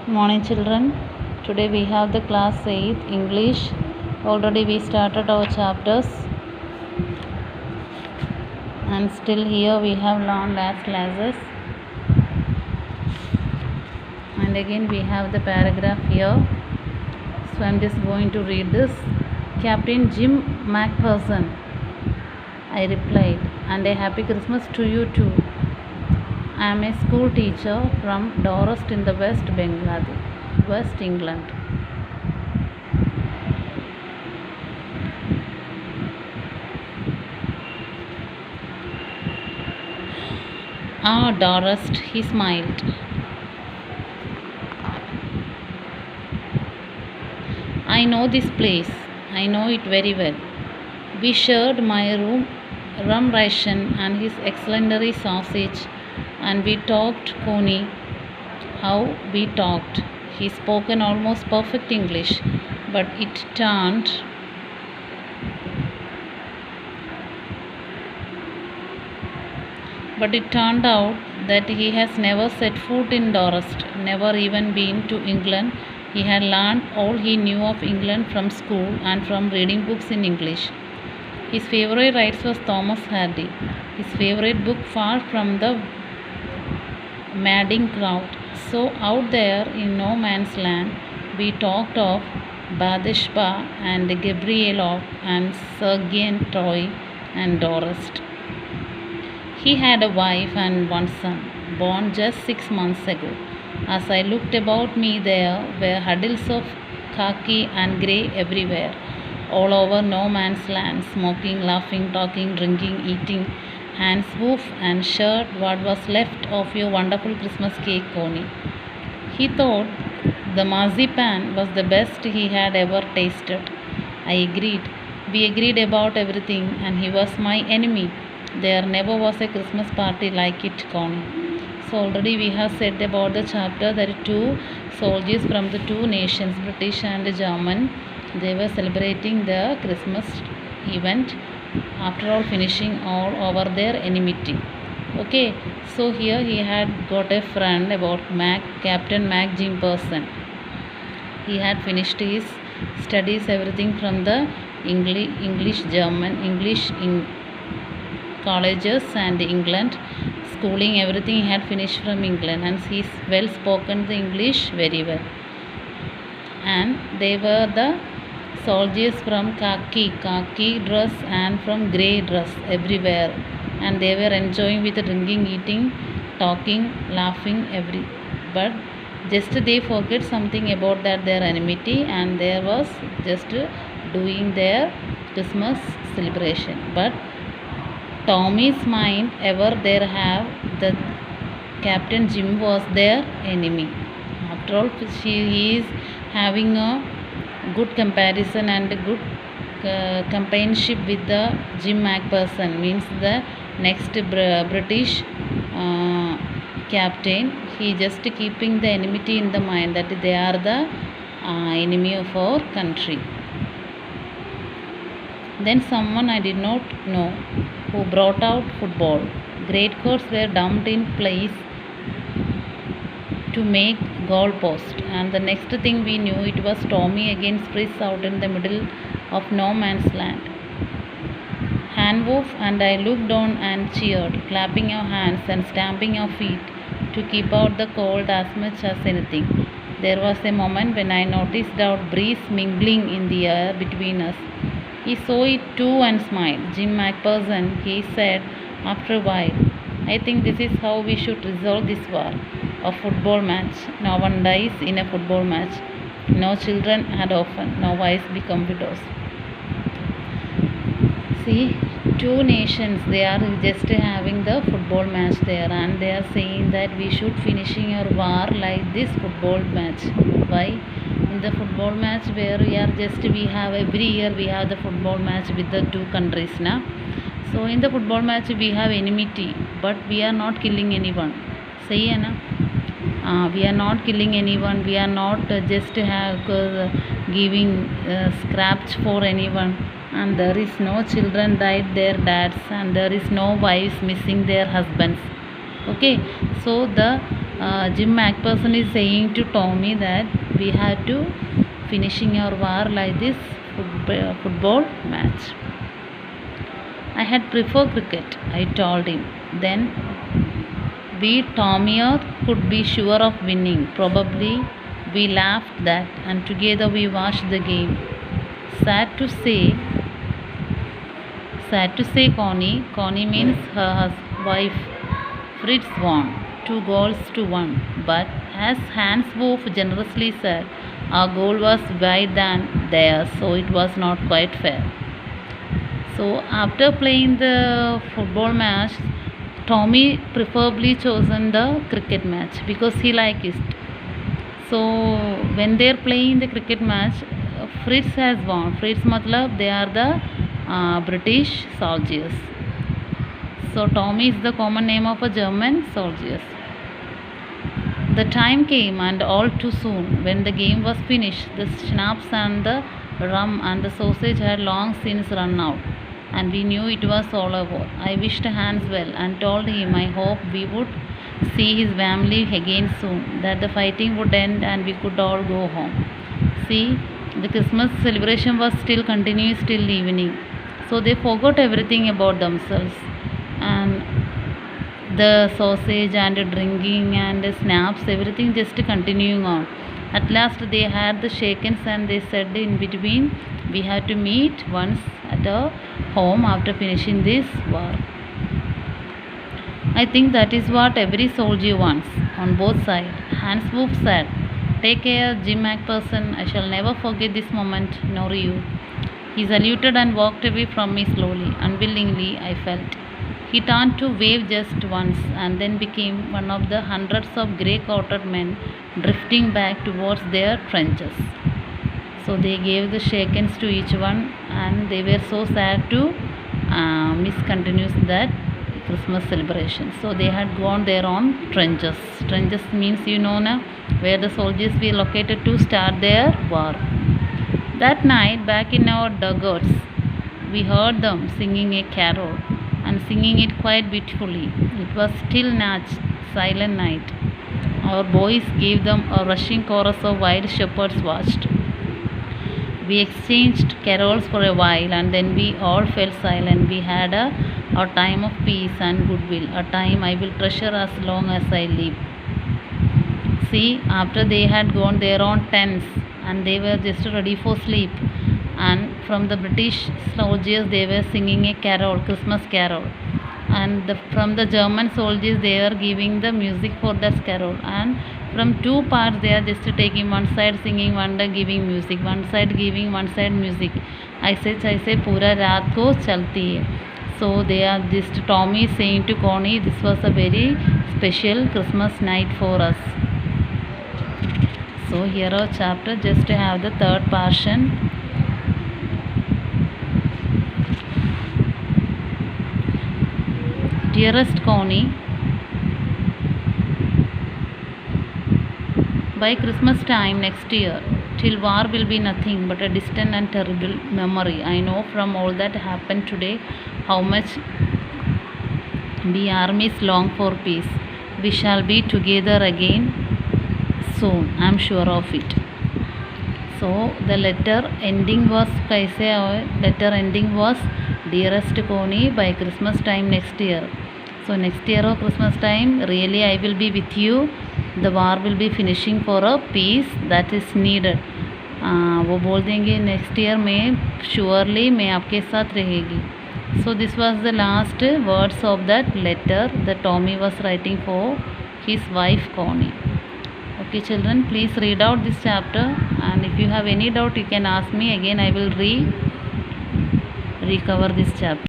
Morning children. Today we have the class 8 English. Already we started our chapters and still here we have learned last classes. And again we have the paragraph here. So I'm just going to read this. Captain Jim McPherson, I replied, and a happy Christmas to you too. I am a school teacher from Dorset in the West England. Ah, Dorset, he smiled. I know this place. I know it very well. We shared my rum ration and his excellent sausage, and we talked Coney. How we talked. He spoke an almost perfect English, but it turned out that he has never set foot in Dorset, never even been to England. He had learned all he knew of England from school and from reading books in English. His favorite writer was Thomas Hardy. His favorite book, Far from the Madding Crowd. So out there in no man's land, we talked of Bathsheba and Gabrielov and Sergei Troy and Dorset. He had a wife and one son, born just 6 months ago. As I looked about me, there were huddles of khaki and grey everywhere, all over no man's land, smoking, laughing, talking, drinking, eating, hands woof and shirt what was left of your wonderful Christmas cake, Coney. He thought the marzipan was the best he had ever tasted. I agreed. We agreed about everything, and he was my enemy. There never was a Christmas party like it, Coney. So already we have said about the chapter that two soldiers from the two nations, British and German, they were celebrating the Christmas event, after all finishing all over their enmity. Okay, so here he had got a friend about Captain Mac Jimperson. He had finished his studies, everything from the English colleges and England schooling, everything he had finished from England, and he is well spoken the English very well. And they were the soldiers from khaki dress and from grey dress everywhere, and they were enjoying with drinking, eating, talking, laughing, but just they forget something about that their enmity, and there was just doing their Christmas celebration. But Tommy's mind ever there have that Captain Jim was their enemy. After all, he is having a good comparison and a good companionship with the Jim McPherson, means the next British captain. He just keeping the enmity in the mind that they are the enemy of our country. Then someone I did not know who brought out football. Great courts were dumped in place to make goalposts, and the next thing we knew, it was Tommy against Fritz out in the middle of no man's land. Handwoof and I looked on and cheered, clapping our hands and stamping our feet to keep out the cold as much as anything. There was a moment when I noticed our breeze mingling in the air between us. He saw it too and smiled. Jim McPherson, he said after a while, I think this is how we should resolve this war. A football match. No one dies in a football match. No children had orphaned. No wives become widows. See, two nations, they are just having the football match there, and they are saying that we should finishing our war like this football match. Why? In the football match where we have every year we have the football match with the two countries now. So in the football match we have enmity, but we are not killing anyone. Say na? We are not killing anyone. We are not just giving scraps for anyone. And there is no children died their dads, and there is no wives missing their husbands. Okay, so the Jim McPherson is saying to Tommy that we had to finishing our war like this football match. I had prefer cricket, I told him. Then we Tommy could be sure of winning. Probably we laughed that and together we watched the game. Sad to say, Connie. Connie means her wife. Fritz won 2 goals to 1. But as Hans Wolf generously said, our goal was wide than theirs, so it was not quite fair. So after playing the football match, Tommy preferably chosen the cricket match because he liked it. So when they're playing the cricket match, Fritz has won. Fritz matlab they are the British soldiers. So Tommy is the common name of a German soldiers. The time came, and all too soon, when the game was finished. The schnapps and the rum and the sausage had long since run out, and we knew it was all over. I wished Hans well and told him I hoped we would see his family again soon, that the fighting would end and we could all go home. See, the Christmas celebration was still continuing till evening, so they forgot everything about themselves and the sausage and drinking and snaps, everything just continuing on. At last they had the shakens and they said in between, we had to meet once at a home after finishing this war. I think that is what every soldier wants on both sides. Hans Wolf said, take care, Jim McPherson. I shall never forget this moment, nor you. He saluted and walked away from me slowly, unwillingly, I felt. He turned to wave just once and then became one of the hundreds of grey-coated men drifting back towards their trenches. So they gave the shakens to each one and they were so sad to miss continues that Christmas celebration. So they had gone their own trenches. Trenches means where the soldiers were located to start their war. That night, back in our dugouts, we heard them singing a carol and singing it quite beautifully. It was still silent night. Our boys gave them a rushing chorus of wild shepherds watched. We exchanged carols for a while and then we all fell silent. We had a time of peace and goodwill, a time I will treasure as long as I live. See, after they had gone their own tents and they were just ready for sleep, and from the British soldiers they were singing a carol, Christmas carol, and from the German soldiers they were giving the music for that carol, and from two parts they are just taking one side singing, one side giving music, one side giving, one side music. ऐसे पूरा रात को चलती है. So they are just Tommy saying to Connie, this was a very special Christmas night for us. So here our chapter just to have the third portion. Dearest Connie, by Christmas time next year, till war will be nothing but a distant and terrible memory. I know from all that happened today how much we armies long for peace. We shall be together again soon, I am sure of it. So the letter ending was dearest Connie, by Christmas time next year. So next year of Christmas time really I will be with you. The war will be finishing for a peace that is needed. वो बोल देंगे next year में surely मैं आपके साथ रहेगी. So this was the last words of that letter that Tommy was writing for his wife Connie. Okay children, please read out this chapter, and if you have any doubt you can ask me again. I will recover this chapter.